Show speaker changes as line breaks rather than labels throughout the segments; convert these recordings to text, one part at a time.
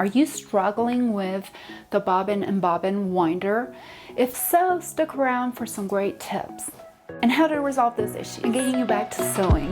Are you struggling with the bobbin and bobbin winder? If so, stick around for some great tips and how to resolve this issue and getting you back to sewing.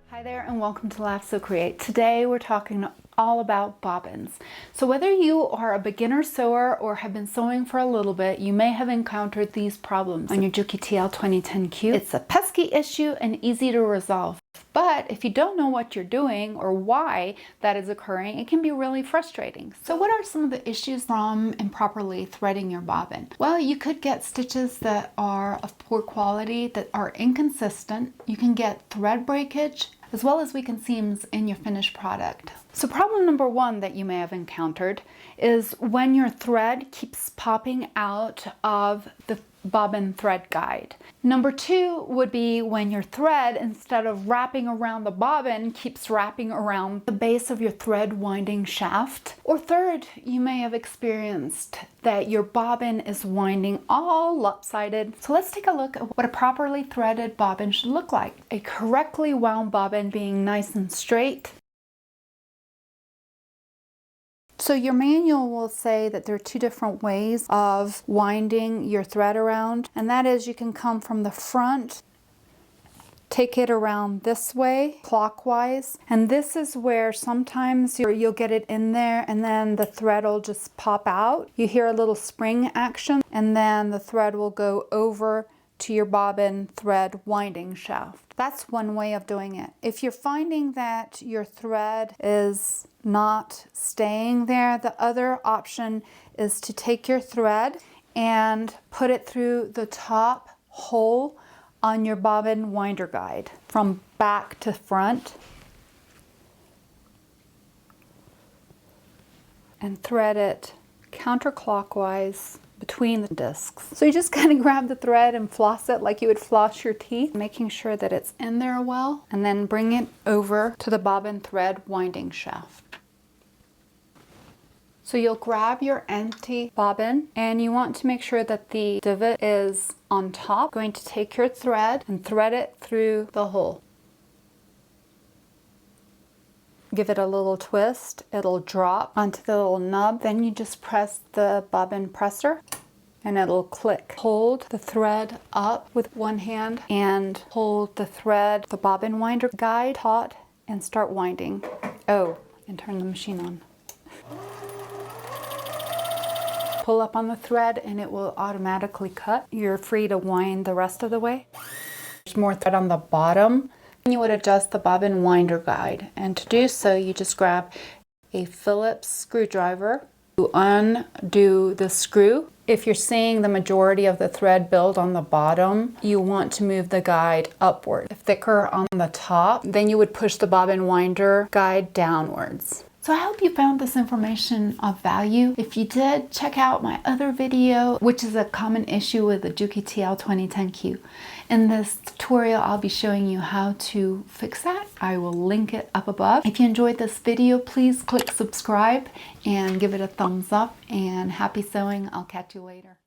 Hi there and welcome to Laugh Sew Create. Today we're talking all about bobbins. So whether you are a beginner sewer or have been sewing for a little bit, you may have encountered these problems on your Juki TL 2010Q. It's a pesky issue and easy to resolve. But if you don't know what you're doing or why that is occurring, it can be really frustrating. So what are some of the issues from improperly threading your bobbin? Well, you could get stitches that are of poor quality, that are inconsistent. You can get thread breakage, as well as weakened seams in your finished product. So problem number one that you may have encountered is when your thread keeps popping out of the bobbin thread guide. Number two would be when your thread, instead of wrapping around the bobbin, keeps wrapping around the base of your thread winding shaft. Or third, you may have experienced that your bobbin is winding all lopsided. So let's take a look at what a properly threaded bobbin should look like. A correctly wound bobbin being nice and straight. So your manual will say that there are two different ways of winding your thread around, and that is you can come from the front, take it around this way, clockwise, and this is where sometimes you'll get it in there and then the thread will just pop out. You hear a little spring action and then the thread will go over to your bobbin thread winding shaft. That's one way of doing it. If you're finding that your thread is not staying there, the other option is to take your thread and put it through the top hole on your bobbin winder guide from back to front and thread it counterclockwise between the discs. So you just kind of grab the thread and floss it like you would floss your teeth, making sure that it's in there well, and then bring it over to the bobbin thread winding shaft. So you'll grab your empty bobbin and you want to make sure that the divot is on top. Going to take your thread and thread it through the hole. Give it a little twist, it'll drop onto the little nub. Then you just press the bobbin presser and it'll click. Hold the thread up with one hand and hold the thread, the bobbin winder guide taut, and start winding. Oh, and turn the machine on. Pull up on the thread and it will automatically cut. You're free to wind the rest of the way. There's more thread on the bottom. You would adjust the bobbin winder guide, and to do so you just grab a Phillips screwdriver to undo the screw. If you're seeing the majority of the thread build on the bottom, you want to move the guide upward. If thicker on the top, then you would push the bobbin winder guide downwards. So I hope you found this information of value. If you did, check out my other video, which is a common issue with the Juki TL 2010Q. In this tutorial, I'll be showing you how to fix that. I will link it up above. If you enjoyed this video, please click subscribe and give it a thumbs up, and happy sewing. I'll catch you later.